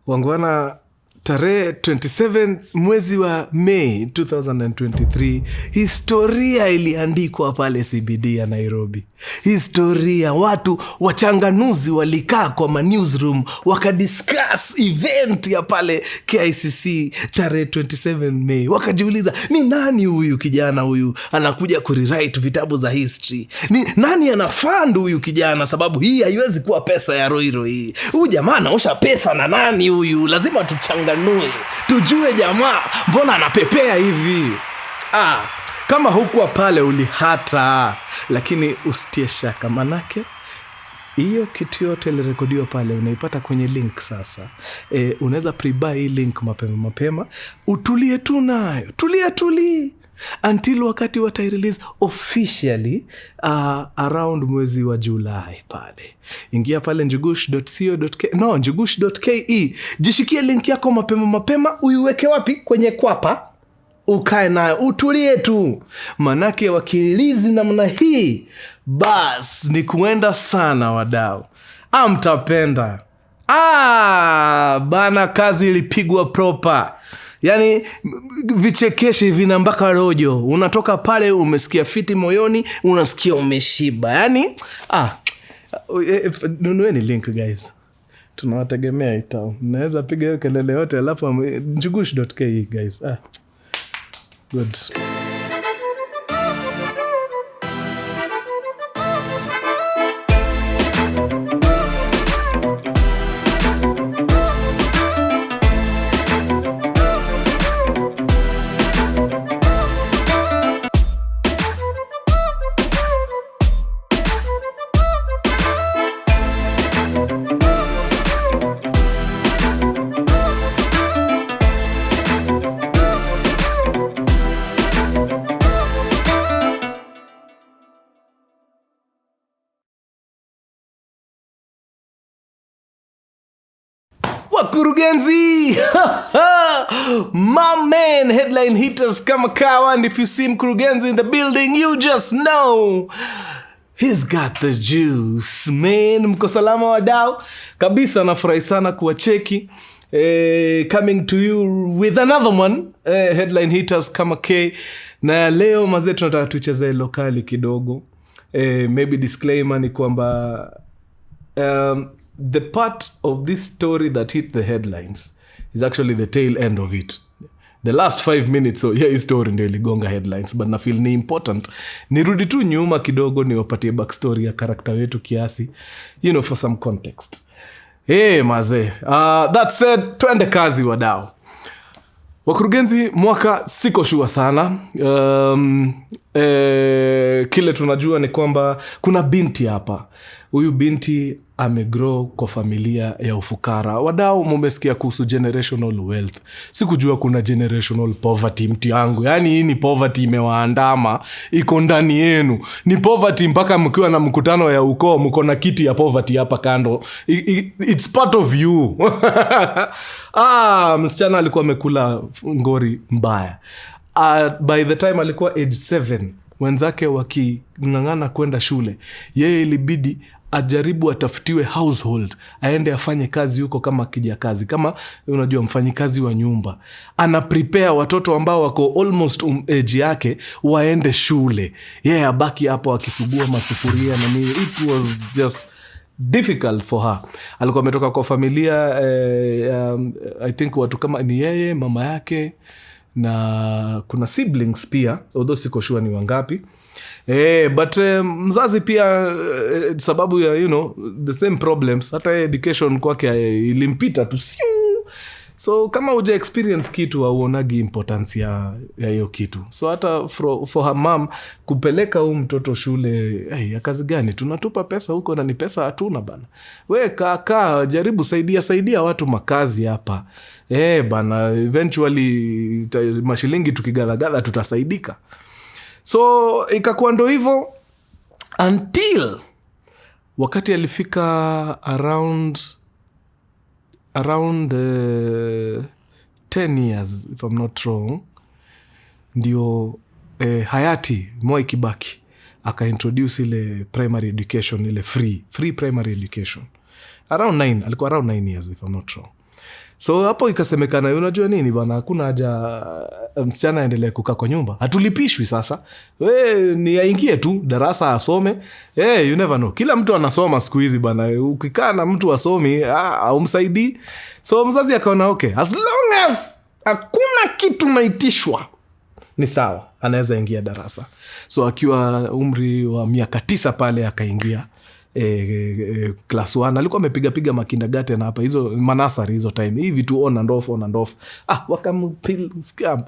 Wangwana, tarehe 27 mwezi wa Mei 2023, historia iliandikwa pale CBD ya Nairobi. Historia, watu wachanganuzi walikaa kwa newsroom wakadiscuss event ya pale KICC tarehe 27 Mei. Wakajiuliza, ni nani huyu kijana huyu anakuja kurewrite vitabu za history? Ni nani anafund huyu kijana, sababu hii haiwezi kuwa pesa ya Roiro hii. Huyu jamaa anaosha pesa na nani huyu? Lazima tuchanganue, tujue jamaa mbona anapepea hivi. Kama hukuwa pale ulihata, lakini usitie shaka, manake hiyo kitu yote ilirekodiwa pale, unaipata kwenye link sasa. Unaweza pre-buy hii link mapema. Utulie tu nayo, tulia until wakati wata-release officially around mwezi wa Julai pale. Ingia pale njugush.co.ke, jishikie link yako mapema. Uiweke wapi? Kwenye kwapa. Ukae nayo, utulie tu. Manake wakilizi namna hii, bas ni kuenda sana wadau. Mtapenda. Bana, kazi ilipigwa proper. Yani vichekeshi vina mpaka rojo. Unatoka pale umesikia fiti moyoni, unasikia umeshiba. Yani nunueni link guys. Tunawategemea itao. Naweza piga hiyo kelele yote alafu njugush.ke guys. Good. Mkurugenzi! My man, headline hitters kama kawa, and if you see Mkurugenzi in the building, you just know he's got the juice, man. Mko salama wadau? Kabisa nafurahi sana kuwacheki. Coming to you with another one, headline hitters kama K. Na leo mazee tunataka tucheze lokali kidogo. Maybe disclaimer ni kwamba the part of this story that hit the headlines is actually the tail end of it. The last 5 minutes so hii story ndio iligonga headlines, but na feel ni important nirudi tu nyuma kidogo niwapatie backstory ya character wetu kiasi, for some context. Maze, that said, twende kazi wadau. Wakurugenzi, mwaka siko sure sana. Kile tunajua ni kwamba kuna binti hapa. Huyu binti amegrow kwa familia ya ufukara. Wadau, mumesikia kuhusu generational wealth. Sikujua kuna generational poverty mti yangu. Yani hii ni poverty imewaandama, iko ndani yenu. Ni poverty mpaka mkiwa na mkutano ya ukoo, mko na kiti ya poverty hapa kando. It's part of you. Msichana alikuwa amekula ngori mbaya. By the time alikuwa age 7, wenzake wakingangana kwenda shule, yeye ilibidi ajaribu atafutiwe household, aende afanye kazi huko kama kijakazi, kama unajua mfanyikazi wa nyumba. Ana prepare watoto ambao wako almost age yake waende shule, yeye abaki hapo akisugua masufuria na nini. It was just difficult for her. Alikuwa ametoka kwa familia I think watu kama ni yeye, mama yake na kuna siblings pia, although siko sure ni wangapi. But mzazi pia sababu ya the same problems, hata education kwake ilimpita tu. So kama uja experience kitu hauonagi importance ya hiyo kitu. So hata for her mom kupeleka huyu mtoto shule, ya kazi gani? Tunatupa pesa huko na ni pesa hatuna bana. We kaka, jaribu saidia watu makazi hapa. Bana, eventually mashilingi tukigalagala tutasaidika. So ikakuwa ndo hivyo until wakati alifika around 10 years if I'm not wrong, ndio hayati Moi Kibaki aka-introduce ile primary education, ile free primary education. Alikuwa around 9 years if I'm not wrong. So hapo ikasemekana, unajua nini bana, hakuna haja msichana aendelee kukaa kwa nyumba, hatulipishwi sasa, ni aingie tu darasa asome. You never know, kila mtu anasoma siku hizi bana, ukikaa na mtu asomi haumsaidii. So mzazi akaona okay, as long as hakuna kitu naitishwa ni sawa, anaweza ingia darasa. So akiwa umri wa miaka 9 pale akaingia class 1. Alikuwa amepiga makindergarten hapa, hizo manasari hizo time hivi tu on and off.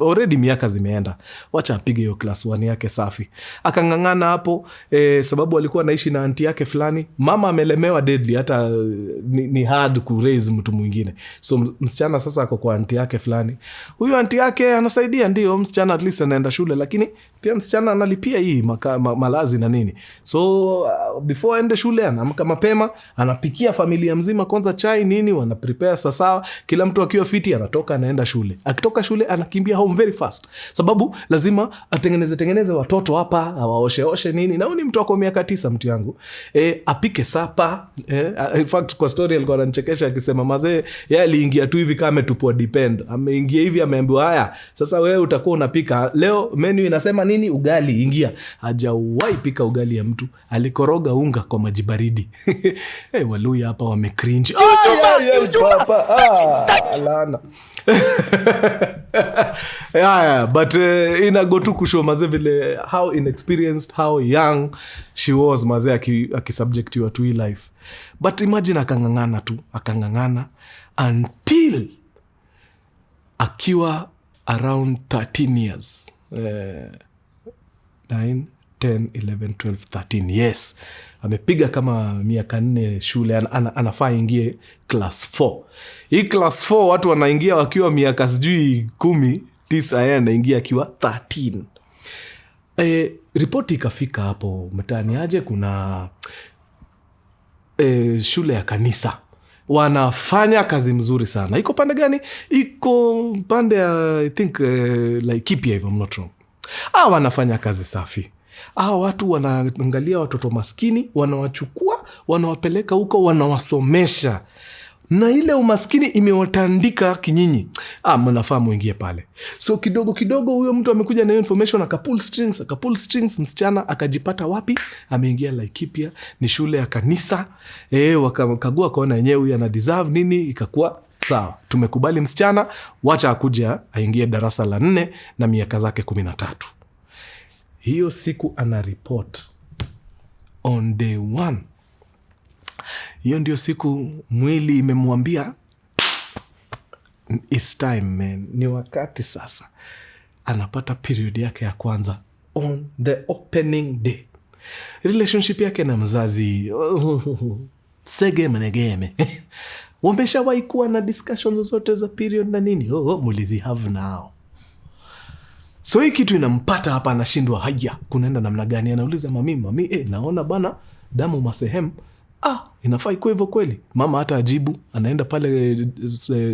Already miaka zimeenda, wacha apige hiyo class 1 yake safi. Akangangana hapo sababu alikuwa anaishi na aunti yake fulani. Mama amelemewa deadly, hata ni hard ku raise mtu mwingine. So msichana sasa ako kwa aunti yake fulani. Huyo aunti yake anasaidia, ndio msichana at least anaenda shule, lakini pia msichana analipia hii malazi na nini. So before aende shule anaamka mapema, anapikia familia mzima kwanza chai nini, wana prepare sasa, kila mtu akiwa fiti anatoka anaenda shule. Akitoka shule anakimbia home very fast, sababu lazima atengeneze watoto hapa, awaoshe nini. Na ni mtu wako miaka 9 mtu yangu. Apike sapa. In fact kwa story alikuwa anachekesha akisema mazee yeye aliingia tu hivi kama tupo depend. Ameingia hivi ameambiwa haya, sasa wewe utakuwa unapika leo, menu inasema nini, ugali, ingia. Hajawahi pika ugali ya mtu, alikoroga unga kwa maji baridi. Waluya hapa wame cringe. Alana. But inago tu kushow mazee vile how inexperienced, how young she was mazee akisubjectiwa to hii life. But imagine akangangana until akiwa around 13 years. 9, 10, 11, 12, 13. Yes. Amepiga kama miaka 4 shule, anafaa ingie class 4. Hii class 4 watu wanaingia wakiwa miaka sijui 10, 9, yeye anaingia akiwa 13. Ripoti ikafika hapo mtaani aje kuna shule ya kanisa. Wanafanya kazi mzuri sana. Iko pande gani? Iko pande ya I think Laikipia if I'm not wrong. Wanafanya kazi safi. Watu wanaangalia watoto maskini, wanawachukua, wanawapeleka huko, wanawasomesha. Na ile umaskini imewatandika kinyinyi. Mnafaa muingie pale. So kidogo huyo mtu amekuja na information, akapull strings, msichana akajipata wapi? Ameingia Laikipia, ni shule ya kanisa. Wakakagua kaona yenyewe huyu ana deserve nini, ikakuwa sawa. Tumekubali msichana, wacha akuja aingie darasa la 4 na miaka zake 13. Hiyo siku ana report on day 1. Hiyo ndio siku mwili imemwambia it's time man, ni wakati sasa. Anapata period yake ya kwanza on the opening day. Relationship yake na mzazi segeme wameshawahi kuwa na discussions zote za period na nini, mulizi have now. So hii kitu inampata hapa, anashindwa haya kunaenda namna gani. Anauliza mami naona bana damu masehemu. Inafaa ikuwe hivyo kweli? Mama hata ajibu. Anaenda pale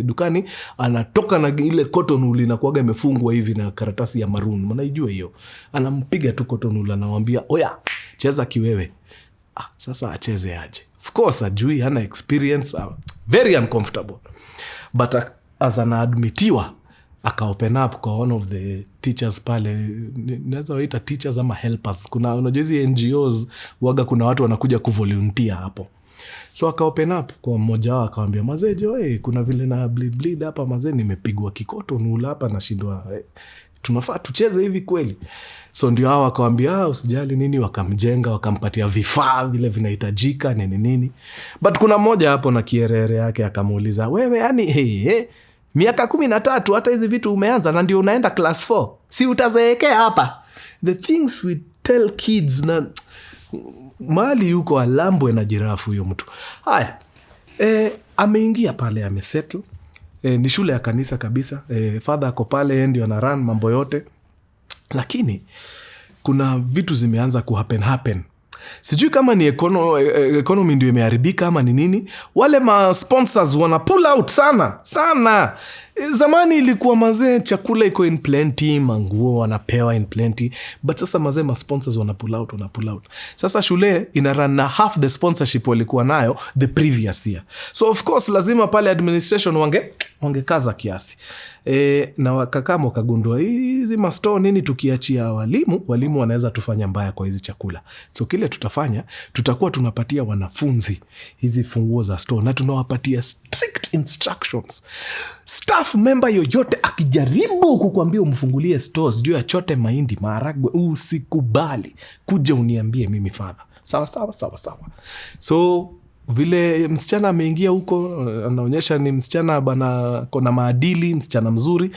dukani, anatoka na ile cotton wool inakuwaga imefungwa hivi na karatasi ya maroon. Mnaijua hiyo? Anampiga tu cotton wool, anamwambia oya cheza kiwewe. Sasa acheze aje? Of course ajui, hana experience, very uncomfortable. But as anaadmitiwa, aka-open up kwa one of the teachers pale, naweza waita teachers ama helpers. Kuna unajua hizi NGOs waga kuna watu wanakuja kuvolunteer hapo. So aka-open up kwa mmoja wao, akamwambia mazee kuna vile na bleed hapa mazee, nimepigwa kikoto nula hapa nashindwa, tunafaa tucheze hivi kweli? So ndio hao akamwambia usijali nini, wakamjenga, wakampatia vifaa vile vinahitajika nini. But kuna mmoja hapo na kierere yake akamuuliza, wewe yani miaka 13 hata hizi vitu umeanza na ndio unaenda class 4, si utazeekea hapa? The things we tell kids, na mali yuko alambwe na jirafu huyo mtu. Haya, ameingia pale, amesettle. Ni shule ya kanisa kabisa. Father ako pale, ndio ana run mambo yote. Lakini kuna vitu zimeanza happen. Sijui kama ni economy ndio imeharibika ama ni nini. Wale ma sponsors wana pull out sana. Zamani ilikuwa mazee chakula iko in plenty, manguo wanapewa in plenty, but sasa mazee ma sponsors wana pull out. Sasa shule ina run na half the sponsorship walikuwa nayo the previous year. So of course lazima pale administration wangekaza kiasi. Na wakakama wakagundua hizi mastore nini tukiachia walimu wanaweza tufanya mbaya kwa hizi chakula. So kile tutafanya, tutakuwa tunapatia wanafunzi hizi funguo za store na tunawapatia strict instructions. Staff member yoyote akijaribu kukuambia umfungulie store, sijui achote mahindi, maharagwe, usikubali. Kuja uniambie mimi father. Sawa. So vile msichana ameingia huko, anaonyesha ni msichana bana kona maadili, msichana mzuri.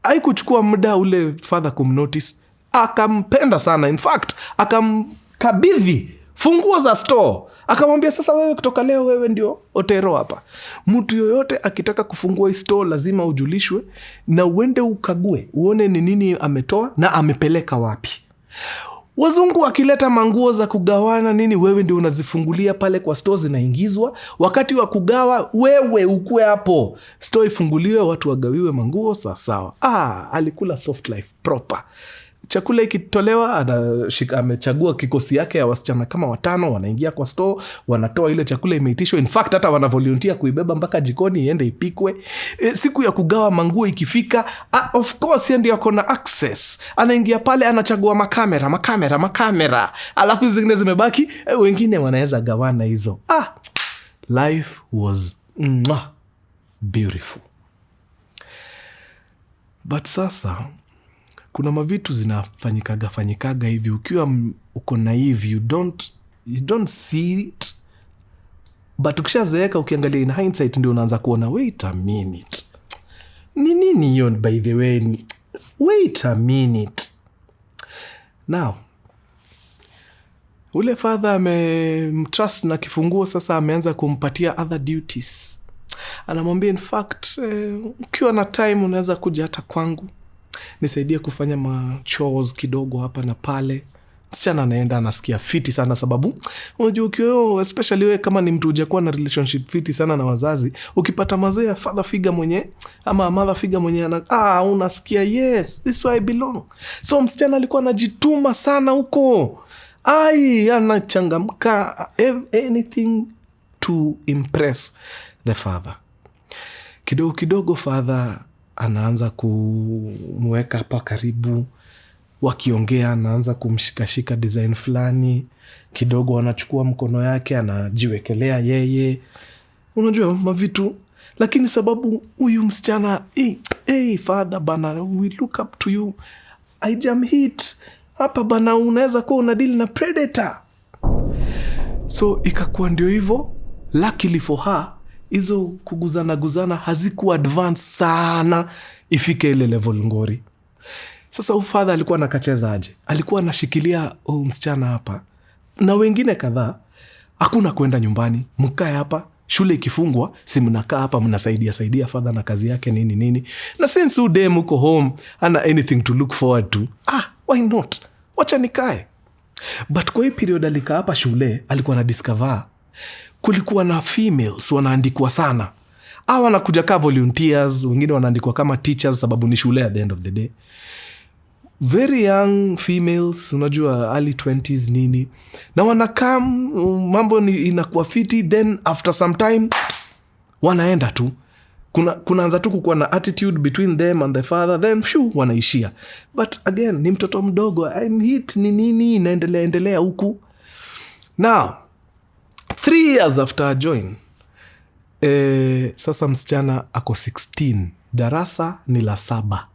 Haikuchukua muda ule father kumnotice, akampenda sana. In fact, akamkabidhi funguo za store. Akamwambia sasa wewe kutoka leo wewe ndio otero hapa. Mtu yoyote akitaka kufungua hii store lazima ujulishwe na uende ukague, uone ni nini ametoa na amepeleka wapi. Wazungu wakileta manguo za kugawana nini, wewe ndio unazifungulia pale kwa store, zinaingizwa. Wakati wa kugawa wewe ukue hapo, store ifunguliwe, watu wagawiwe manguo sawa. Alikula soft life proper. Chakula ikitolewa amechagua kikosi yake ya wasichana kama 5 wanaingia kwa store, wanatoa ile chakula imeitishwa. In fact hata wana volunteer kuibeba mpaka jikoni iende ipikwe. Siku ya kugawa manguo ikifika, of course yeye ndio akona access. Anaingia pale anachagua makamera. Alafu zingine zimebaki, wengine wanaweza gawana hizo. Life was beautiful. But sasa kuna mavitu zinafanyikaga hivi, ukiwa uko naive, you don't see it, but ukishazeeka ukiangalia in hindsight ndio unaanza kuona wait a minute, ni nini yon by the way, wait a minute. Now ule father amemtrust na kifunguo, sasa ameanza kumpatia other duties. Anamwambia in fact, ukiwa na time unaweza kuja hata kwangu nisaidie kufanya chores kidogo hapa na pale. Msichana anaenda anasikia fiti sana, sababu unajua ukiwa especially wewe kama ni mtu hujakuwa na relationship fiti sana na wazazi, ukipata mazee ya father figure mwenye ama mother figure mwenye unasikia yes, this is where I belong. So msichana alikuwa anajituma sana huko, anachangamka, anything to impress the father. Kidogo father anaanza kumweka hapa karibu, wakiongea anaanza kumshikashika design fulani, kidogo anachukua mkono yake anajiwekelea yeye, unajua mavitu. Lakini sababu huyu msichana, hey father bana, we look up to you, I jam hit hapa bana, unaweza kuwa unadili na predator. So ikakuwa ndio hivyo. Luckily for her, hizo kuguzana haziku advance sana ifike ile level ngori. Sasa ufadha alikuwa anakacheza aje? Alikuwa anashikilia msichana hapa na wengine kadhaa, hakuna kwenda nyumbani, mkae hapa, shule ikifungwa si mnakaa hapa mnasaidia father na kazi yake nini. Na since udem uko home ana anything to look forward to, why not, wacha nikae. But kwa hii period alikaa hapa shule, alikuwa na discover kulikuwa na females wanaandikwa sana. Wanakuja kama volunteers, wengine wanaandikwa kama teachers sababu ni shule at the end of the day. Very young females, unajua early 20s nini. Na wanakam, mambo inakuwa fiti, then after some time wanaenda tu. Kunaanza tu kukuwa na attitude between them and the father, then wanaishia. But again, ni mtoto mdogo, I'm hit ni nini, inaendelea huku. Now 3 years after I join, sasa msichana ako 16, darasa ni la 7.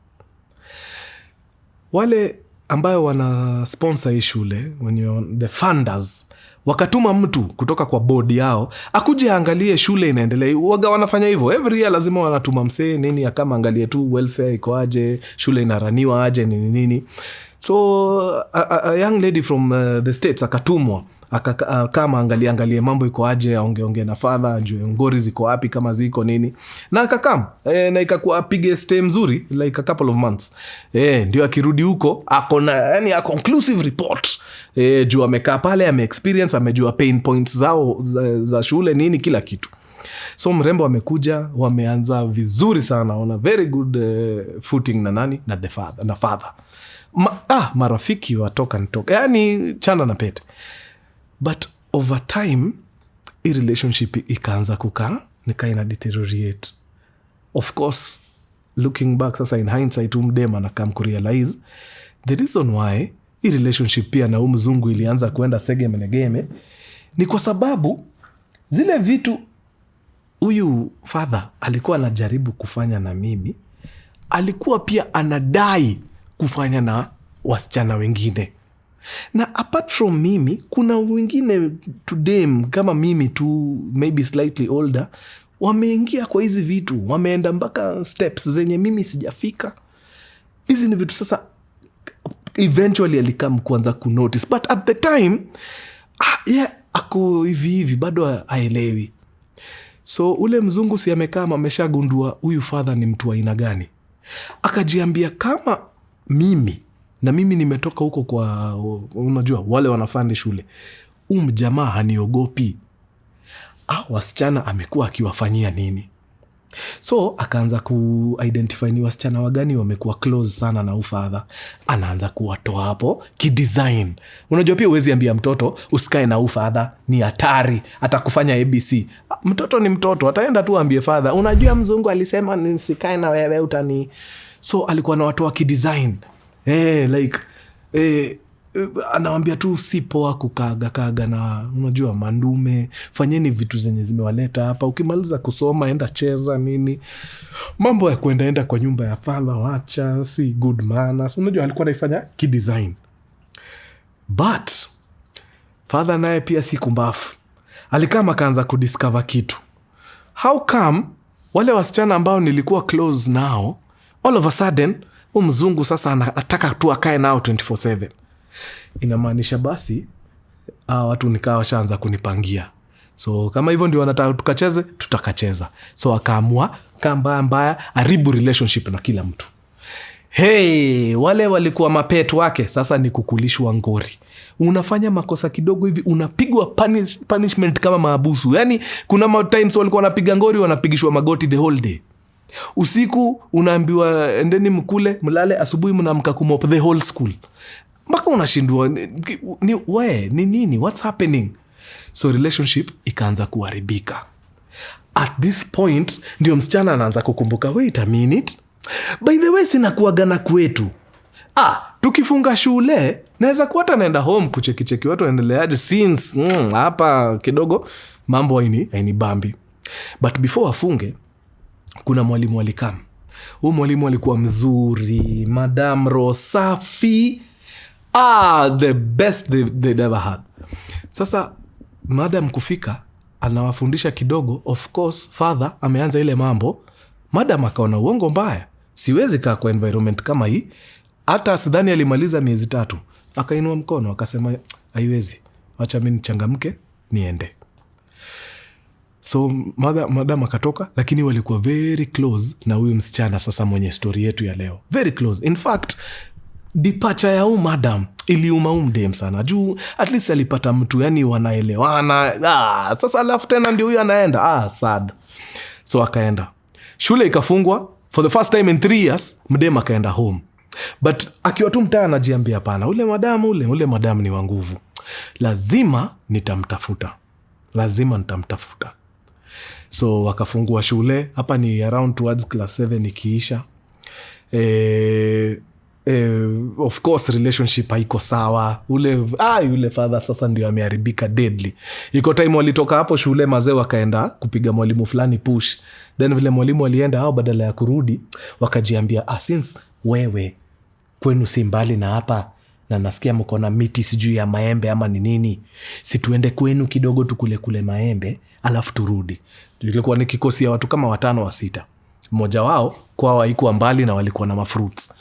Wale ambayo wana sponsor hii shule, the funders, wakatuma mtu kutoka kwa board yao akuje angalie shule inaendelea. Waga wanafanya hivyo every year, lazima wanatuma msee nini kama angalie tu welfare iko aje, shule inaraniwa aje nini. So a young lady from the States akatumwa kama angalie mambo iko aje, aonge na father, ajue ngori ziko wapi kama ziko nini, na akakam na ikakuwa apige stay mzuri like a couple of months. Ndio akirudi huko akona yani a conclusive report. Juu amekaa pale, experience, amejua pain points zao za shule nini kila kitu. So mrembo amekuja, wameanza vizuri sana, on a very good footing na nani na the father na father. Marafiki watoka nitoka, yani chanda na pete. But over time hii relationship ikaanza kukaa, ina deteriorate. Of course looking back sasa in hindsight, mdema na come kurealize the reason why hii relationship pia na mzungu ilianza kuenda sege menegeme ni kwa sababu zile vitu huyu father alikuwa anajaribu kufanya na mimi, alikuwa pia anadai kufanya na wasichana wengine. Na apart from mimi, kuna wengine today kama mimi tu, maybe slightly older, wameingia kwa hizi vitu, wameenda mpaka steps zenye mimi sijafika. Hizi ni vitu sasa eventually alikam kuanza kunotice, but at the time ako hivi bado haelewi. So ule mzungu si amekaa ameshagundua huyu father ni mtu wa aina gani. Akajiambia kama mimi nimetoka huko kwa, unajua wale wanafandi shule, jamaa haniogopi, wasichana amekuwa akiwafanyia nini. So akaanza ku-identify ni wasichana wagani wamekuwa close sana na father. Anaanza kuwatoa hapo kidesign. Unajua pia huwezi ambia mtoto usikae na father, ni hatari, atakufanya ABC. Mtoto ni mtoto, ataenda tu ambie father, unajua mzungu alisema nisikae na wewe utani. So alikuwa na watoa kidesign. Anawambia tu si poa kukaga na unajua mandume, fanyeni vitu zenye zimewaleta hapa, ukimaliza kusoma enda cheza nini, mambo ya kuenda kwa nyumba ya father wacha, si good manners. Unajua alikuwa anaifanya kidesign. But father naye pia si kumbafu, alikama kaanza kudiscover kitu. How come wale wasichana ambao nilikuwa close nao, all of a sudden mzungu sasa anataka tu akae nao 24/7. Inamaanisha basi watu nikawa washaanza kunipangia. So kama hivyo ndio wanataka tukacheze, tutakacheza. So akaamua kama mbaya haribu relationship na kila mtu. Wale walikuwa mapetu wake sasa ni kukulishwa ngori. Unafanya makosa kidogo hivi unapigwa punishment kama maabusu. Yani kuna times walikuwa wanapiga ngori, wanapigishwa magoti the whole day. Usiku unaambiwa endeni mkule mlale, asubuhi mnaamka kumop the whole school. Mpaka unashindwa ni nini, what's happening? So relationship ikaanza kuharibika. At this point ndio msichana anaanza kukumbuka, wait a minute, by the way sina kuagana kwetu. Tukifunga shule naweza kuwa hata naenda home kucheki watu waendeleaje, since hapa kidogo mambo haini bambi. But before afunge kuna mwalimu alikam. Huyu mwalimu alikuwa mzuri, Madam Rosafi. The best they'd ever had. Sasa madam kufika, anawafundisha kidogo. Of course father ameanza ile mambo. Madam akaona uongo mbaya, siwezi kaa kwa environment kama hii. Hata sidhani alimaliza miezi 3, akainua mkono akasema haiwezi, acha mimi nichangamke niende. So madam akatoka, lakini walikuwa very close na huyu msichana sasa mwenye story yetu ya leo. Very close. In fact, departure ya huyu madam iliuma mdem sana. Juu at least alipata mtu yani wanaelewana. Sasa alafu tena ndio huyu anaenda. Sad. So akaenda. Shule ikafungwa for the first time in 3 years. Mdem akaenda home. But akiwa tu mtaa anajiambia hapana, ule madam ni wa nguvu. Lazima nitamtafuta. So wakafungua shule. Hapa ni around towards class 7 ikiisha. Of course relationship haiko sawa. Ule father sasa ndio ameharibika deadly. Iko time walitoka hapo shule mazee wakaenda kupiga mwalimu fulani push. Then vile mwalimu alienda, badala ya kurudi wakajiambia since wewe kwenu si mbali na hapa na nasikia mko na miti sijui ya maembe ama ni nini, si tuende kwenu kidogo tukule maembe alafu turudi. Ilikuwa ni kikosi ya watu kama 5 au 6. mmoja wao kwao haikuwa mbali na walikuwa na mafruits.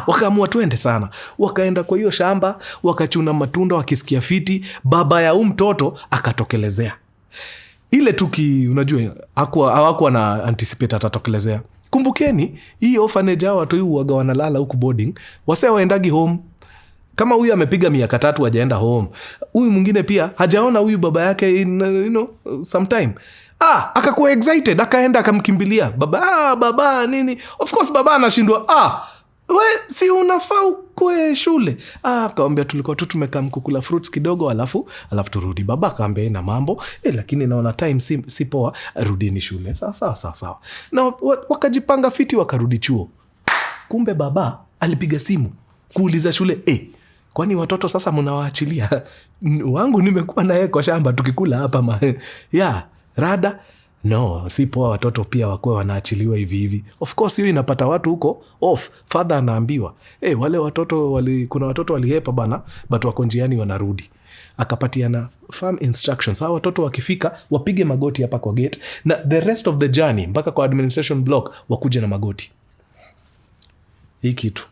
Wakaamua twende sana. Wakaenda kwa hiyo shamba, wakachuna matunda wakisikia fiti. Baba ya mtoto akatokelezea. Ile tuki unajua hawakuwa na anticipate atatokelezea. Kumbukeni hii orphanage hao watu huaga wanalala huku boarding. Wasee waendagi home. Kama huyu amepiga miaka 3 hajaenda home. Huyu mwingine pia hajaona huyu baba yake in, sometime. Akakuwa excited, akaenda akamkimbilia. Baba nini? Of course baba anashindwa. We si unafaa ukwe shule. Akamwambia tulikuwa tu tumekaa kukula fruits kidogo alafu turudi. Baba akamwambia ina mambo, lakini naona time si poa, rudini shule. Sawa. Na wakajipanga fiti wakarudi chuo. Kumbe baba alipiga simu kuuliza shule, kwani watoto sasa mnawaachilia? Wangu nimekuwa naye kwa shamba tukikula hapa rada. No, si poa watoto pia wakuwe wanaachiliwa hivi. Of course hiyo inapata watu huko off. Father anaambiwa, wale watoto kuna watoto walihepa bana, but wako njiani wanarudi. Akapatiana firm instructions. Hao watoto wakifika wapige magoti hapa kwa gate, na the rest of the journey mpaka kwa administration block wakuje na magoti. Hii kitu.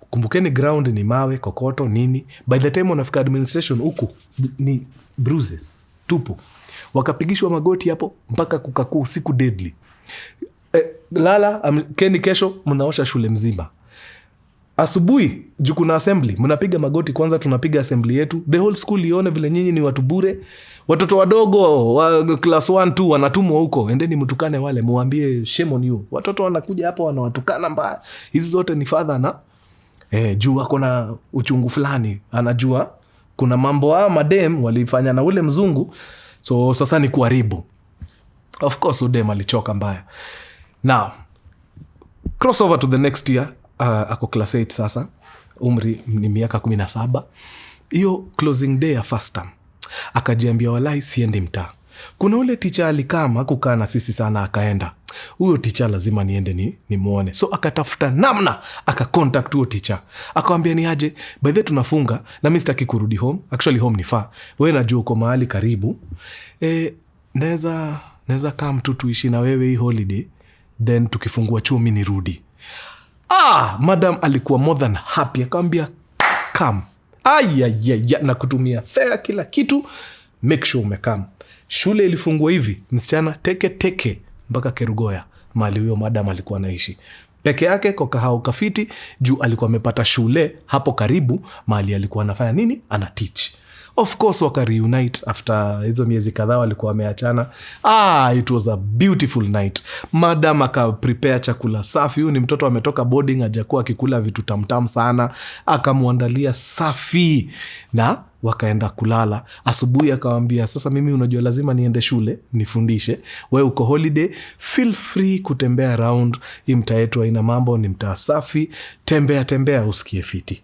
Kumbukeni ground ni mawe, kokoto, nini. By the time unafika administration huku ni bruises, tupu. Wakapigishwa magoti hapo mpaka kukakuu siku deadly. Keni kesho mnaosha shule mzima. Asubuhi juu kuna assembly, mnapiga magoti kwanza, tunapiga assembly yetu. The whole school ione vile nyinyi ni watu bure. Watoto wadogo wa class 1 2 wanatumwa huko. Endeni mtukane wale, muambie shame on you. Watoto wanakuja hapo wanawatukana mbaya. Hizi zote ni father na juu ako na uchungu fulani. Anajua kuna mambo madem walifanya na ule mzungu. So sasa ni kuharibu. Of course udem alichoka mbaya. Now cross over to the next year. Ako class 8 sasa. Umri ni miaka 17. Hiyo closing day ya first term akajiambia walai siendi mtaa. Kuna ule teacher alikama kukaa na sisi sana, akaenda. Huyo teacher lazima niende ni muone. So akatafuta namna, akacontact huyo teacher. Akamwambia ni aje, by the way tunafunga na mimi sitaki kurudi home. Actually home ni far. Wewe najua uko mahali karibu. Naweza kama mtu tuishi na wewe hii holiday, then tukifungua chuo mimi nirudi. Madam alikuwa more than happy. Akamwambia come. Na kutumia fare kila kitu, make sure umekam. Shule ilifungua hivi, msichana teke mpaka Kerugoya, mahali huyo madam alikuwa anaishi. Peke yake kwa kahau kafiti, juu alikuwa amepata shule hapo karibu mahali alikuwa anafanya nini? Ana teach. Of course waka reunite after hizo miezi kadhaa walikuwa wameachana. It was a beautiful night. Madam aka prepare chakula safi. Huyu ni mtoto ametoka boarding, hajakuwa akikula vitu tamtam sana. Akamwandalia safi na wakaenda kulala. Asubuhi akawaambia sasa mimi unajua lazima niende shule nifundishe. Wewe uko holiday, feel free kutembea around. Hii mtaa yetu haina mambo, ni mtaa safi. Tembea usikie fiti.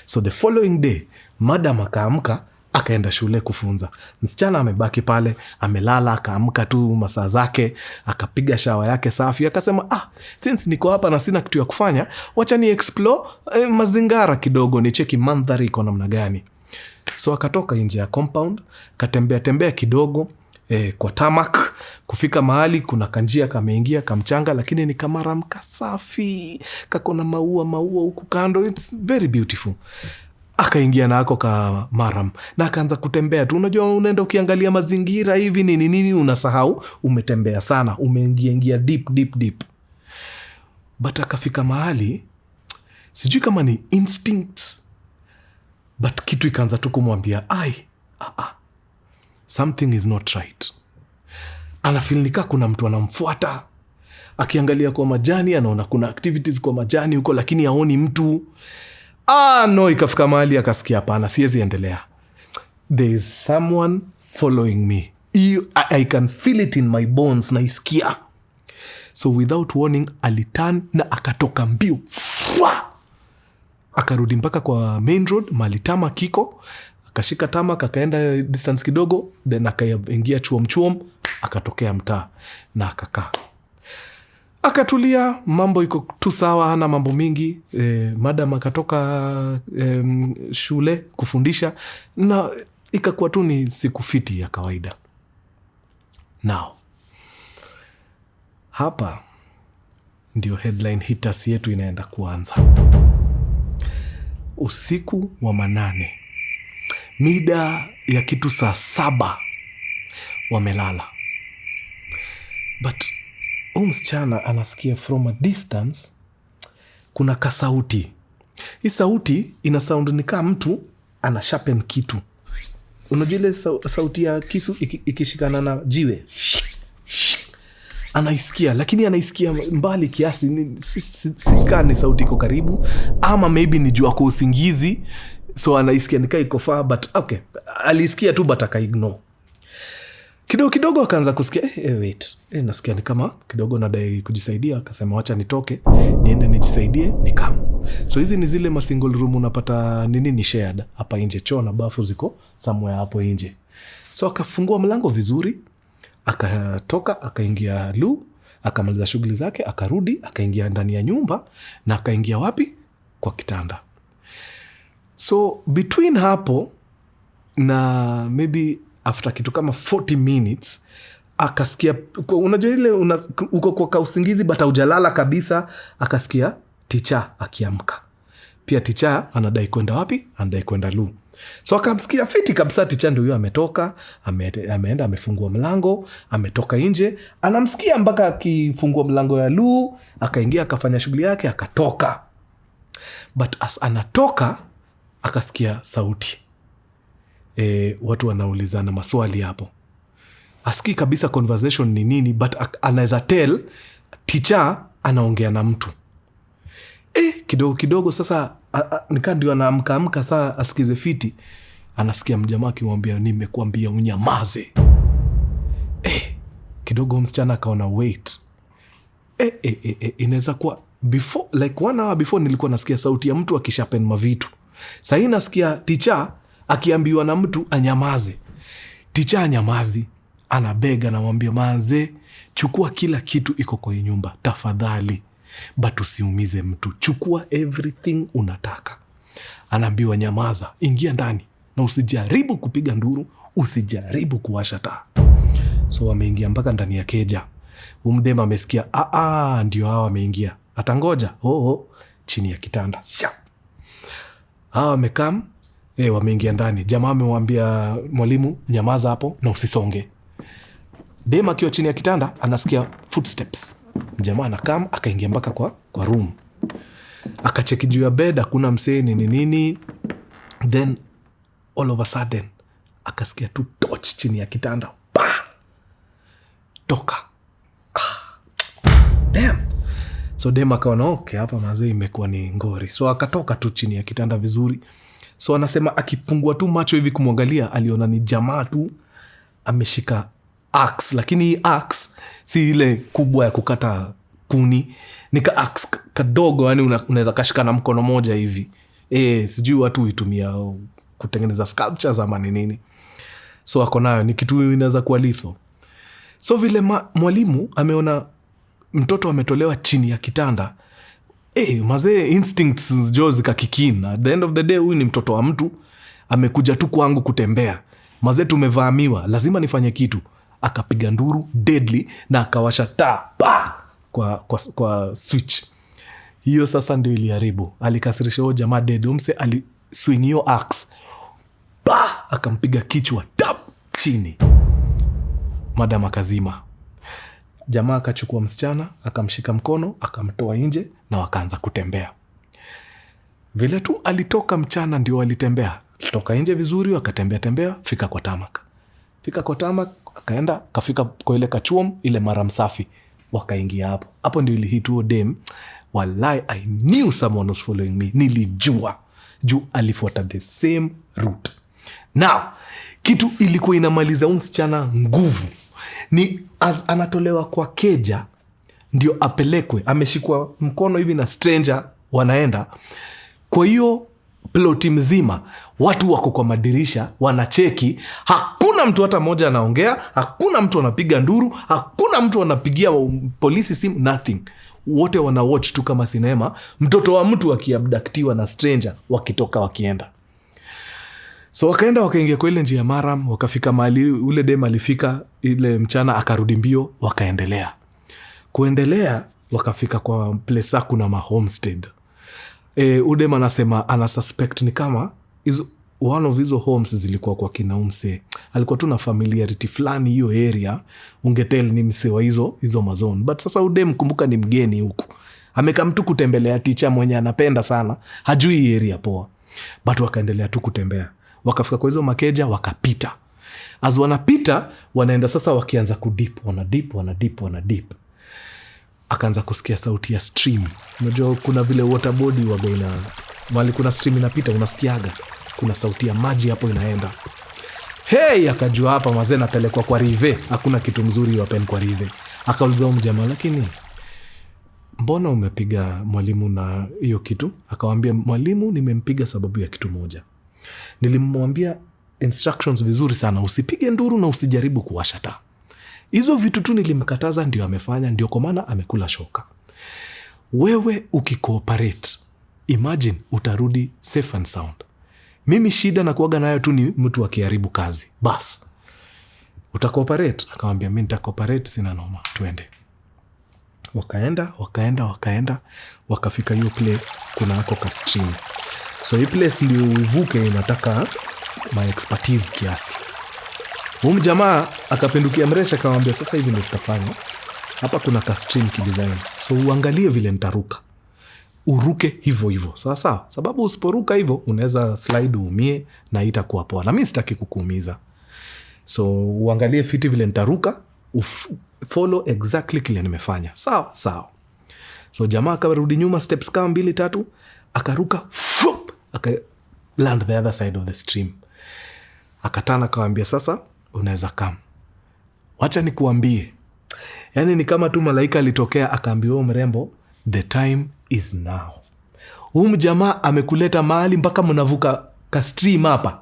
So the following day madam akaamka akaenda shule kufunza. Msichana amebaki pale, amelala, akaamka tu masaa zake, akapiga shawa yake safi, akasema since niko hapa na sina kitu ya kufanya, wacha ni explore mazingara kidogo, ni cheki mandhari iko namna gani. So akatoka nje ya compound, katembea kidogo kwa tamak, kufika mahali kuna kanjia kameingia kamchanga, lakini ni kamaram kasafi, kakona maua huku kando. It's very beautiful. Akaingia na ako ka maram na akaanza kutembea tu. Unajua unaenda ukiangalia mazingira hivi nini unasahau umetembea sana, umeingia deep. But akafika mahali, sijui kama ni instincts, but kitu ikaanza tu kumwambia something is not right. Anafeel nika kuna mtu anamfuata. Akiangalia kwa majani anaona kuna activities kwa majani huko, lakini haoni mtu. No, ikafika mahali akasikia hapana, siwezi endelea. There is someone following me. I can feel it in my bones, naisikia. So without warning aliturn na akatoka mbio. Akarudi mpaka kwa main road, mahali tama kiko. Akashika tama, akaenda distance kidogo, then akaingia chuom, akatokea mtaa na akakaa. Akatulia, mambo iko tu sawa, hana mambo mingi. Madam akatoka shule kufundisha na ikakuwa tu ni siku fiti ya kawaida. Now hapa ndio headline hitters yetu inaenda kuanza. Usiku wa manane, mida ya kitu saa 7 wamelala, but msichana anasikia from a distance kuna kasauti. Hii sauti ina sound ni kama mtu ana sharpen kitu. Unajua ile sauti ya kisu ikishikana na jiwe, anaisikia, lakini anaisikia mbali kiasi. Sika ni sauti iko karibu, ama maybe ni jua kwa usingizi, so anaisikia nikaa iko far, but okay, alisikia tu but akaignore. Kidogo akaanza kusikia wait, nasikia ni kama kidogo nadai kujisaidia. Akasema wacha nitoke niende nijisaidie nikam. So hizi ni zile ma single room unapata ni shared hapa nje, choo na bafu ziko somewhere hapo nje. So akafungua mlango vizuri, akatoka, akaingia loo, akamaliza shughuli zake, akarudi, akaingia ndani ya nyumba na akaingia wapi? Kwa kitanda. So between hapo na maybe after kitu kama 40 minutes akasikia, unajua ile uko kwa usingizi but hujalala kabisa, akasikia teacher akiamka. Pia teacher anadai kwenda wapi? Anadai kwenda loo. So akamsikia fiti kabisa teacher ndio huyo ametoka, ameenda amefungua mlango, ametoka nje, anamsikia mpaka akifungua mlango ya loo, akaingia akafanya shughuli yake, akatoka. But as anatoka akasikia sauti. Watu wanaulizana maswali hapo. Asikii kabisa conversation ni nini, but anaweza tell teacher anaongea na mtu. Kidogo sasa nika ndio anaamka saa asikize fiti, anasikia mjamaa akimwambia nimekuambia unyamaze. Kidogo msichana akaona wait. Inaweza kuwa before, like 1 hour before nilikuwa nasikia sauti ya mtu akishapen mavitu. Sasa hii nasikia teacher akiambiwa na mtu anyamaze. Teacher anyamazi, anabega na mwambia manze, chukua kila kitu iko kwa nyumba tafadhali, but usiumize mtu, chukua everything unataka. Anaambiwa nyamaza, ingia ndani na usijaribu kupiga nduru, usijaribu kuwasha taa. So wameingia mpaka ndani ya keja. Umdema amesikia ndio hao wameingia, atangoja chini ya kitanda. Hao wamekam, wameingia ndani. Jamaa amemwambia mwalimu nyamaza hapo na usisonge. Dema akiwa chini ya kitanda anasikia footsteps. Jamaa anakam, akaingia mpaka kwa room. Akacheki juu ya bed, hakuna msee nini. Then all of a sudden akasikia tu touch chini ya kitanda. Toka. Damn. So Dema akaona okay, hapa mazee imekuwa ni ngori. So akatoka tu chini ya kitanda vizuri. So anasema akifungua tu macho hivi kumwangalia, aliona ni jamaa tu ameshika axe, lakini axe si ile kubwa ya kukata kuni, ni ka axe kadogo, yani unaweza kashika na mkono moja hivi. Sijui watu huitumia kutengeneza sculptures ama nini. So ako nayo, ni kitu inaweza kuwa lethal. So vile mwalimu ameona mtoto ametolewa chini ya kitanda, mazee instincts zikakikin. At the end of the day, huyu ni mtoto wa mtu, amekuja tu kwangu kutembea. Mazee tumevamiwa, lazima nifanye kitu. Akapiga nduru deadly na akawasha taa kwa switch. Hiyo sasa ndio iliharibu. Alikasirisha huyo jamaa dead. Umse aliswing hiyo axe, akampiga kichwa chini. Madam akazima. Jamaa akachukua msichana, akamshika mkono, akamtoa nje na wakaanza kutembea. Vile tu alitoka mchana ndio walitembea. Alitoka nje vizuri, wakatembea, fika kwa tamak, akaenda, kafika kwa ile kachuom, ile mara msafi, wakaingia hapo. Hapo ndio ilihit huo dem. Wallahi, I knew someone was following me. Nilijua. Juu alifuata the same route. Now, kitu ilikuwa inamaliza msichana nguvu ni as anatolewa kwa keja ndio apelekwe, ameshikwa mkono hivi na stranger, wanaenda. Kwa hiyo ploti mzima watu wako kwa madirisha wanacheki, hakuna mtu hata moja anaongea, hakuna mtu anapiga nduru, hakuna mtu anapigia polisi simu, nothing. Wote wana watch tu kama sinema, mtoto wa mtu akiabdaktiwa na stranger, wakitoka wakienda. So wakaenda wakaingia kwa ile njia maram, wakafika mahali ule dem alifika ile mchana, akarudi mbio, wakaendelea. Kuendelea wakafika kwa place kuna ma homestead. Udem anasema ana suspect ni kama one of hizo homes zilikuwa kwa kina mse. Alikuwa tu na familiarity fulani hiyo area, ungetel ni mse wa hizo mazone. But sasa Udem kumbuka ni mgeni huku. Amekam tu kutembelea teacher mwenye anapenda sana, hajui area poa. But wakaendelea tu kutembea. Wakafika kwa hizo makeja, wakapita. As wanapita, wanaenda sasa wakianza kudip, wana dip. Akaanza kusikia sauti ya stream. Unajua kuna vile waterboard wagaina, wali kuna stream inapita, unasikiaga kuna sauti ya maji hapo inaenda. Hey, akajua hapa mazee napelekwa kwa rive, hakuna kitu mzuri wapen kwa rive. Akauliza mjamaa, lakini mbona umepiga mwalimu na hiyo kitu? Akawambia, mwalimu nimempiga sababu ya kitu moja. Nilimwambia instructions vizuri sana, usipige nduru na usijaribu kuwasha taa. Hizo vitu tu nilimkataza, ndio amefanya, ndio kwa maana amekula shoka. Wewe ukikooperate, imagine utarudi safe and sound. Mimi shida na kuaga nayo tu ni mtu akiharibu kazi. Bas, utakooperate? Akamwambia, mimi nitakooperate, sina noma, tuende. Wakaenda, wakafika hiyo place, kuna hako ka stream. So hii place ndio uvuke inataka my expertise kiasi. Jamaa akapindukia mresha, akamwambia, sasa hivi ndio tutafanya. Hapa kuna ka stream kidesign. So uangalie vile nitaruka. Uruke hivyo. Sawa. Sababu usiporuka hivyo unaweza slide uumie na itakuwa poa. Na mimi sitaki kukuumiza. So uangalie fiti vile nitaruka, follow exactly kile nimefanya. Sawa. So jamaa akarudi nyuma steps kama 2-3, akaruka, land the other side of the stream. Akatana akawaambia, sasa unaweza come. Wacha nikuambie. Yaani ni kama tu malaika alitokea akaambia mrembo, the time is now. Jamaa amekuleta mahali mpaka mnavuka ka stream hapa.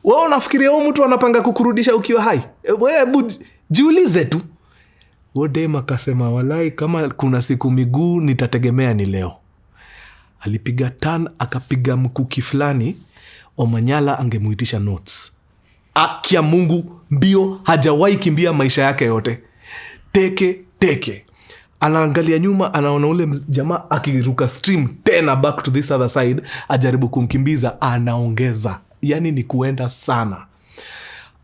Wewe unafikiria mtu anapanga kukurudisha ukiwa hai? Wewe jiulize tu. Dem akasema, walai kama kuna siku miguu nitategemea ni leo. Alipiga turn, akapiga mkuki fulani, Omanyala angemuitisha notes. Akia Mungu mbio, hajawahi kimbia maisha yake yote. Teke. Anaangalia nyuma, anaona ule jamaa akiruka stream tena back to this other side, ajaribu kumkimbiza, anaongeza. Yani ni kuenda sana.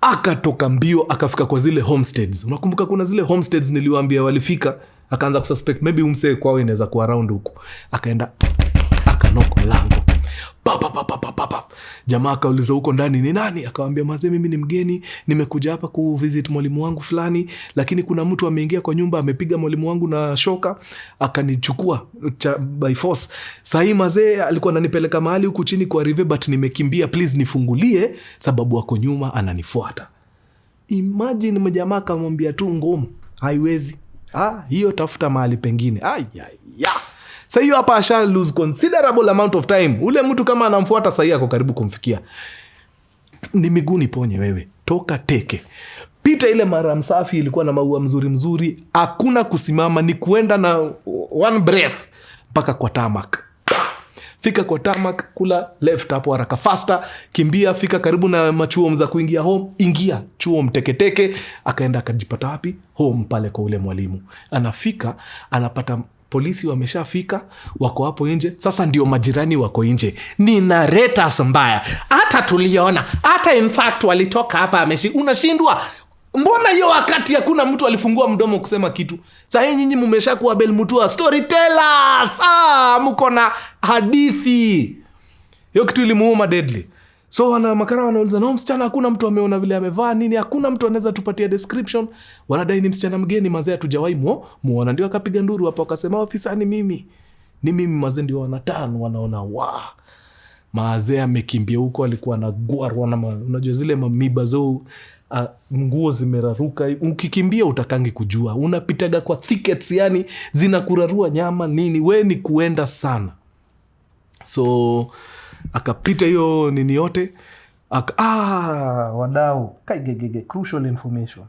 Akatoka mbio, akafika kwa zile homesteads. Unakumbuka kuna zile homesteads niliwaambia walifika, akaanza kususpect maybe umse kwao inaweza kuwa around huko. Akaenda, akanoka mlango. Papa. Jamaa akauliza huko ndani ni nani? Akamwambia, mazee mimi ni mgeni, nimekuja hapa kuvisit mwalimu wangu fulani, lakini kuna mtu ameingia kwa nyumba, amepiga mwalimu wangu na shoka, akanichukua by force. Sahi mazee alikuwa ananipeleka mahali huku chini kwa river, but nimekimbia, please nifungulie sababu wako nyuma ananifuata. Imagine mjamaa akamwambia tu ngomu, haiwezi. Hiyo tafuta mahali pengine. Sasa hiyo hapa asha lose considerable amount of time. Ule mtu kama anamfuata sasa yako karibu kumfikia. Ni miguu ponye wewe. Toka teke. Pita ile mara msafi ilikuwa na maua mzuri. Hakuna kusimama, ni kuenda na one breath mpaka kwa tarmac. Fika kwa tarmac, kula left hapo haraka faster, kimbia, fika karibu na machuo mza kuingia home, ingia chuo mteketeke, akaenda akajipata wapi? Home pale kwa ule mwalimu. Anafika, anapata polisi wameshafika, wako hapo nje. Sasa ndio majirani wako nje. Ni narrators mbaya. Hata tuliona, hata in fact walitoka hapa unashindwa. Mbona hiyo wakati hakuna mtu alifungua mdomo kusema kitu? Sasa nyinyi mmeshakuwa belmutua storytellers. Mko na hadithi. Hiyo kitu ilimuuma deadly. So wana makara wanauliza, no msichana hakuna mtu ameona vile amevaa nini, hakuna mtu anaweza tupatia description. Wanadai ni msichana mgeni, mazee hatujawahi muona. Ndio akapiga nduru hapo akasema, ofisa ni mimi. Ni mimi mazee, ndio wanatano wanaona mazee amekimbia huko, alikuwa na guar unajua zile mamiba zao, nguo zimeraruka. Ukikimbia utakangi kujua, unapitaga kwa thickets, yani zinakurarua nyama nini, we ni kuenda sana. So akapita hiyo nini yote, wadau crucial information.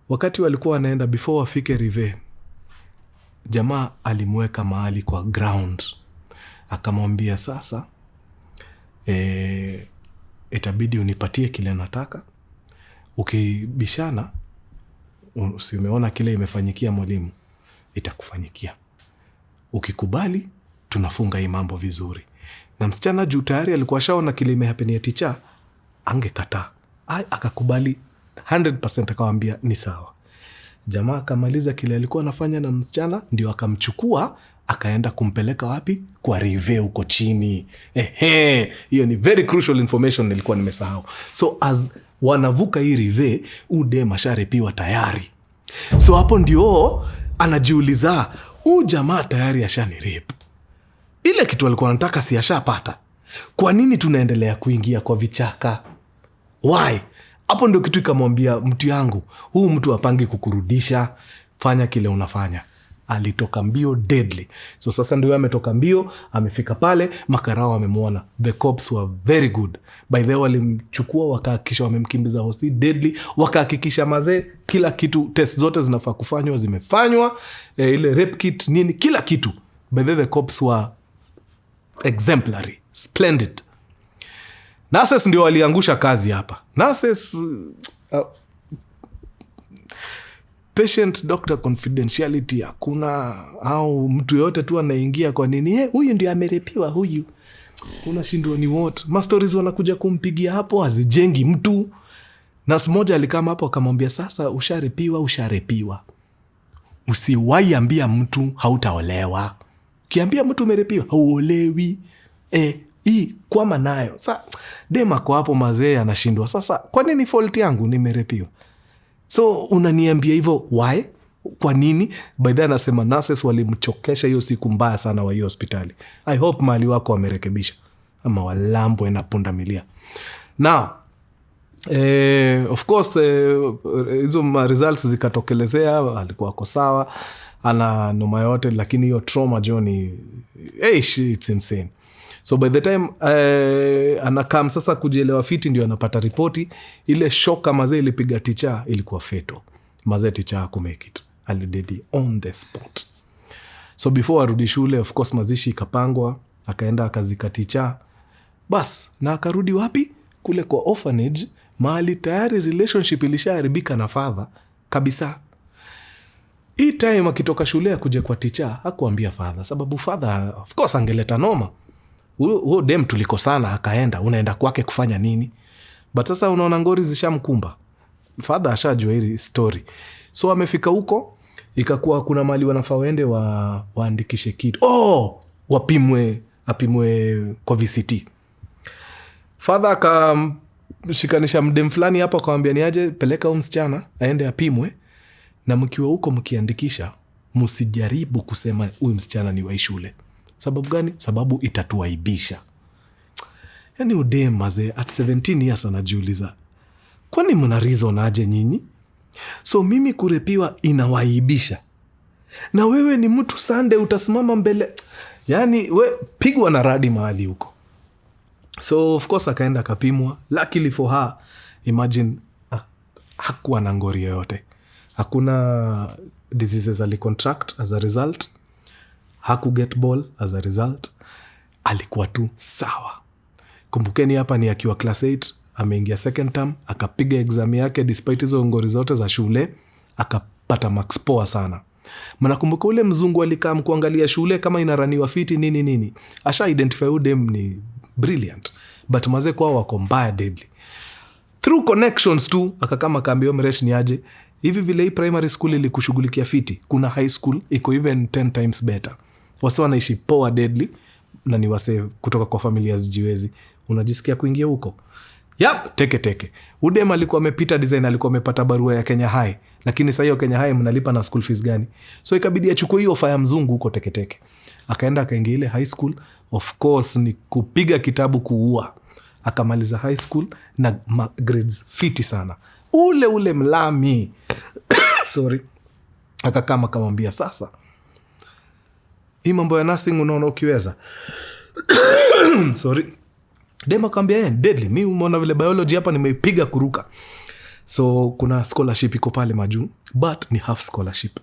Wakati walikuwa wanaenda, before wafike rive, jamaa alimweka mahali kwa ground, akamwambia, sasa itabidi unipatie kile nataka, ukibishana usimeona kile imefanyikia mwalimu, itakufanyikia. Ukikubali, tunafunga hii mambo vizuri. Na msichana juu tayari alikuwa shaona kile imehapenia teacher, angekataa. Akakubali 100%, akawambia ni sawa. Jamaa akamaliza kile alikuwa anafanya na msichana, ndio akamchukua akaenda kumpeleka wapi? Kwa rive huko chini. Hiyo ni very crucial information nilikuwa nimesahau. So as wanavuka hii rive, ude masharepiwa tayari. So hapo ndio anajiuliza, jamaa tayari ashani rape. Ile kitu alikuwa anataka si ashapata. Kwa nini tunaendelea kuingia kwa vichaka? Why? Hapo ndio kitu ikamwambia, mtu yangu, huu mtu apangi kukurudisha, fanya kile unafanya. Alitoka mbio deadly. So sasa ndio ametoka mbio, amefika pale, makarao amemwona. The cops were very good. By the way, walimchukua wakahakikisha wamemkimbiza hosi deadly, wakahakikisha mazee kila kitu, test zote zinafaa kufanywa zimefanywa, ile rape kit nini, kila kitu. By the way, the cops were exemplary, splendid. Nurses ndio waliangusha kazi hapa. Nurses patient doctor confidentiality hakuna, au mtu yote tu anaingia kwa nini huyu ndio amerepiwa huyu. Unashindwa ni what? Mastories wanakuja kumpigia hapo, hazijengi mtu. Nurse moja alikama hapo akamwambia, sasa usharepiwa. Usiwahi ambia mtu hautaolewa. Ukiambia mtu umerepiwa, hauolewi. Hii kwama nayo. Sasa dema kwa hapo mazee anashindwa. Sasa kwa nini fault yangu nimerepiwa? So unaniambia hivyo why? Kwa nini? By the way anasema nurses walimchokesha hiyo siku mbaya sana wa hiyo hospitali. I hope mali wako wamerekebisha. Ama walambo na pundamilia. Now, of course, hizo results zikatokelezea, alikuwa ako sawa, ana noma yote, lakini hiyo trauma Johnny, it's insane. So by the time anakam sasa kujielewa fiti, ndio anapata ripoti. Ile shoka mazee ilipiga teacher ilikuwa fatal. Mazee teacher hakumake it. Alidedi on the spot. So before arudi shule, of course mazishi ikapangwa, akaenda akazika teacher. Bas, na akarudi wapi? Kule kwa orphanage, mahali tayari relationship ilishaharibika na father kabisa. Hii time akitoka shule ya kuja kwa teacher, hakuambia father, sababu father of course angeleta noma. Huo dem tuliko sana, akaenda, unaenda kwake kufanya nini? But sasa unaona ngori zishamkumba. Father ashajua hili story. So amefika huko, ikakuwa kuna mali wanafaa waende waandikishe kid. Apimwe kwa VCT. Father akamshikanisha mdem fulani hapo, akamwambia niaje, peleka huyu msichana aende apimwe, na mkiwa huko mkiandikisha, msijaribu kusema huyu msichana ni wa shule. Sababu gani? Sababu itatuaibisha. Yani udem mazee at 17 years anajiuliza, kwani mna reason aje nyinyi? So mimi kurepiwa inawaibisha, na wewe ni mtu Sunday utasimama mbele, yani we pigwa na radi mahali huko. So of course akaenda akapimwa. Luckily for her, imagine hakuwa na ngori yoyote, hakuna diseases alicontract as a result, hakuget ball as a result, alikuwa tu sawa. Kumbukeni hapa ni akiwa class 8, ameingia second term, akapiga exam yake despite hizo ngori zote za shule, akapata max poa sana. Mnakumbuka ule mzungu alikam kuangalia shule kama inaraniwa fiti nini, asha identify udem ni brilliant, but maze kwa wako mbaya deadly. Through connections tu, akakama kaambia Mresh ni aje, hivi vile hii primary school ilikushughulikia fiti, kuna high school iko even 10 times better. Wase wanaishi poa deadly, na ni wase kutoka kwa familia zijiwezi. Unajisikia kuingia huko? Yap, teke. Udem alikuwa amepita design, alikuwa amepata barua ya Kenya High, lakini sasa hiyo Kenya High mnalipa na school fees gani? So ikabidi achukue hiyo ofa ya mzungu huko teke. Akaenda akaingia ile high school, of course ni kupiga kitabu kuua. Akamaliza high school na grades fiti sana. Ule mlami. Sorry. Akakama kamwambia, sasa hii mambo ya nursing unaona ukiweza. Sorry. Dema kaambia deadly, mimi umeona vile biology hapa nimeipiga kuruka. So kuna scholarship iko pale majuu, but ni half scholarship.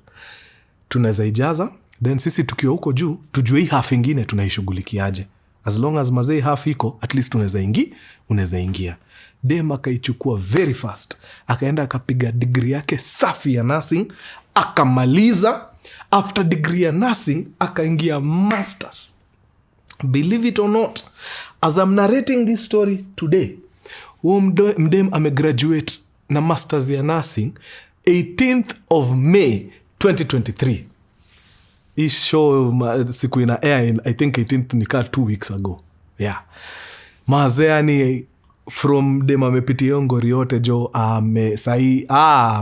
Tunaweza ijaza, then sisi tukiwa huko juu tujue hii half ingine tunaishughulikiaje. as long as mazee half iko, at least unaweza ingia. Dem akaichukua very fast, akaenda akapiga degree yake safi ya nursing, akamaliza. After degree ya nursing akaingia masters. Believe it or not, as I'm narrating this story today, mdem amegraduate na masters ya nursing 18th of May 2023. Hii show siku ina air I think 18th nika 2 weeks ago. Yeah. Mazea ni from dem amepitia ngori yote jo, sahi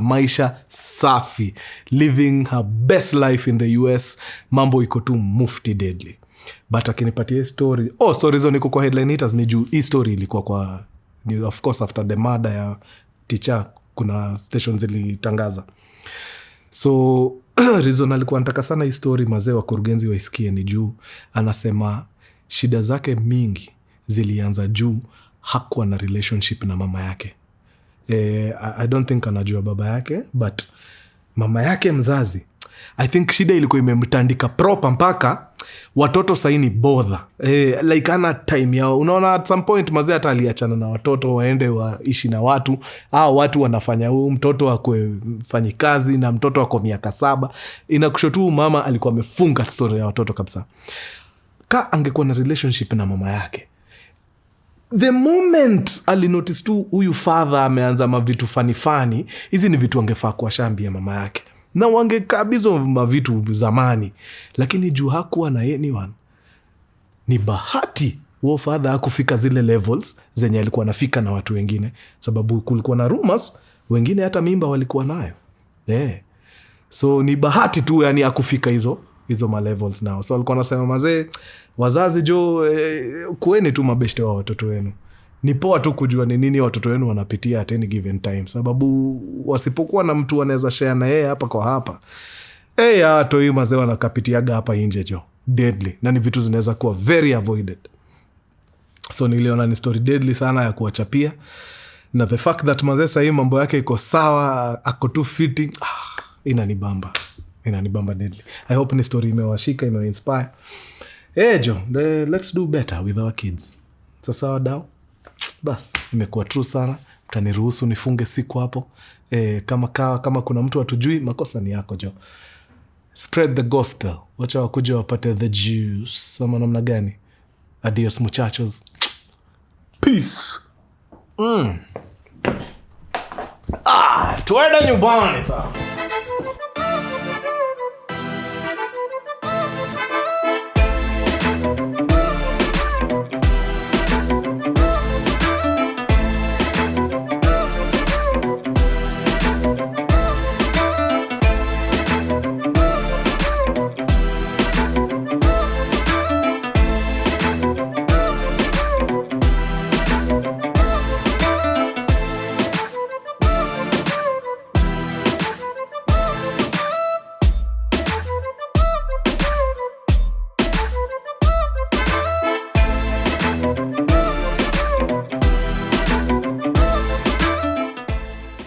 maisha safi, living her best life in the US. Mambo iko tu mufti deadly. But akinipatia story, sorry zo niko kwa headline hitters ni juu hii story ilikuwa kwa, of course after the murder ya teacher kuna stations zilitangaza. So reason alikuwa anataka sana hii story mazee wa kurugenzi waisikie ni juu anasema shida zake mingi zilianza juu hakuwa na relationship na mama yake. I don't think anajua baba yake, but mama yake mzazi, I think shida ilikuwa imemtandika proper mpaka watoto saini bother. Like ana time yao. Unaona at some point mazee hata aliachana na watoto waende waishi na watu. Watu wanafanya mtoto akwe fanyi kazi na mtoto wako miaka 7. Inakushotu mama alikuwa amefunga story ya watoto kabisa. Ka angekuwa na relationship na mama yake, the moment alinotice tu huyu father ameanza mavitu fani, hizi ni vitu angefaa kuwashambia mama yake. Na wangekabizo mavitu zamani. Lakini juu hakuwa na anyone. Ni bahati huo father hakufika zile levels zenye alikuwa anafika na watu wengine. Sababu kulikuwa na rumors, wengine hata mimba walikuwa nayo. So ni bahati tu yani hakufika hizo ma levels nao. So alikuwa anasema mazee, wazazi jo, kueni tu mabeshte wa watoto wenu. Ni poa tu kujua ni nini watoto wenu wanapitia at any given time. Sababu wasipokuwa na mtu wanaweza share na yeye hapa kwa hapa. Toi mazee wanakapitiaga hapa nje jo. Deadly. Na ni vitu zinaweza kuwa very avoided. So niliona ni story deadly sana ya kuwachapia. Na the fact that mazee sahii mambo yake iko sawa, ako tu fiti, inanibamba deadly. I hope ni story imewashika, imeinspire. Jo, let's do better with our kids. Sasa wadau, bas, imekuwa true sana. Mtaniruhusu nifunge siku hapo. Kama kuna mtu hatujui, makosa ni yako jo. Spread the gospel. Wacha wakuja wapate the juice. Ama namna gani? Adios muchachos. Peace. Tuende nyumbani sasa.